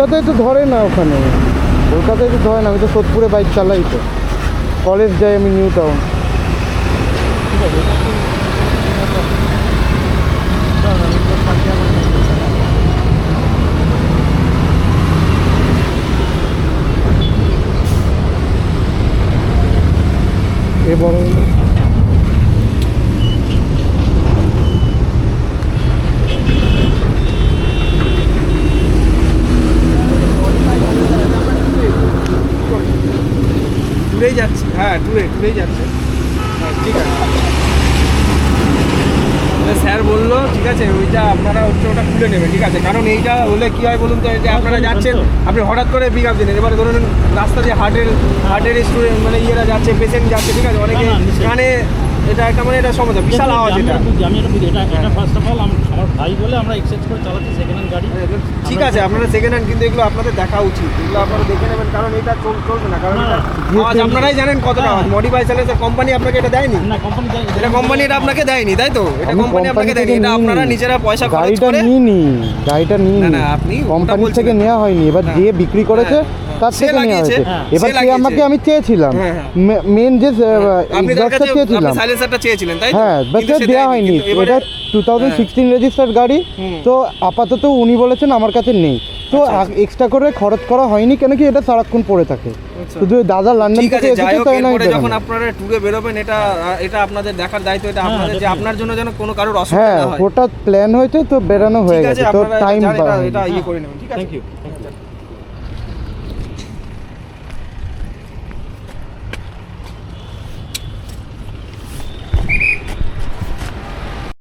কলকাতায় তো ধরে না, ওখানে কলকাতায় তো ধরে না। আমি তো সোদপুরে বাইক চালাই, তো কলেজ যাই আমি নিউ টাউন। এ বড় ট্যুরেই যাচ্ছি, হ্যাঁ ট্যুরেই যাচ্ছে, হ্যাঁ ঠিক আছে। স্যার বললো ঠিক আছে ওইটা আপনারা হচ্ছে ওটা খুলে নেবেন, ঠিক আছে। কারণ এইটা হলে কী হয় বলুন তো, এই যে আপনারা যাচ্ছেন, আপনি হঠাৎ করে পিক আপ দিলেন, এবারে ধরুন রাস্তা দিয়ে হার্টের স্টুডেন্ট মানে ইয়েরা যাচ্ছে, পেশেন্ট যাচ্ছে, ঠিক আছে, অনেকে কানে এটা একটা মানে এটা সমস্যা, বিশাল আওয়াজ এটা। আমি এটা বুঝি, এটা ফার্স্ট অফ অল আমার ভাই বলে আমরা এক্সচেঞ্জ করে চালাচ্ছি সেকেন্ড হ্যান্ড গাড়ি। ঠিক আছে, আপনারা সেকেন্ড হ্যান্ড, কিন্তু এগুলো আপনাদের দেখা উচিত, এগুলো আপনারা দেখে নেবেন, কারণ এটা চলবে না, কারণ এটা আওয়াজ আপনারাই জানেন কতটা আওয়াজ। মডিফাই সাইলেন্সার কোম্পানি আপনাকে এটা দেয়নি, না কোম্পানি এটা কোম্পানি এটা আপনাকে দেয়নি, তাই তো? এটা কোম্পানি আপনাকে দেয়নি, এটা আপনারা নিজেরা পয়সা খরচ গাড়িটা করে নিইনি, গাড়িটা নিইনি, না আপনি কোম্পানি থেকে নেওয়া হয়নি। এবার যে বিক্রি করেছে তার থেকে নেওয়া হয়েছে। এবার সে আমাকে, আমি চেয়েছিলাম মেন যে এক্সজস্টটা চেয়েছিলাম, সাইলেন্সারটা চেয়েছিলেন, তাই তো? হ্যাঁ, বাট দেওয়া হয়নি। এটা 2016 রেজিস্টার্ড গাড়ি, তো আপাতত উনি বলেছেন আমার কাছে নেই, তো এক্সট্রা করে খরচ করা হয়নি, কেন কি এটা সারাক্ষণ পড়ে থাকে। শুধু দাদা লন্ডন থেকে এসেছে, তাই না? যখন আপনারা ট্যুরে বেরোবেন, এটা আপনাদের দেখার দায়িত্ব, এটা আপনাদের, যে আপনার জন্য যেন কোনো কারোর অসুবিধা হ্যাঁ, না হয়। ওটা প্ল্যান হয়েছে, তো বেরানো হয়ে গেছে, তো টাইম এটা ইয়ে করে নেবেন, ঠিক আছে। Thank you.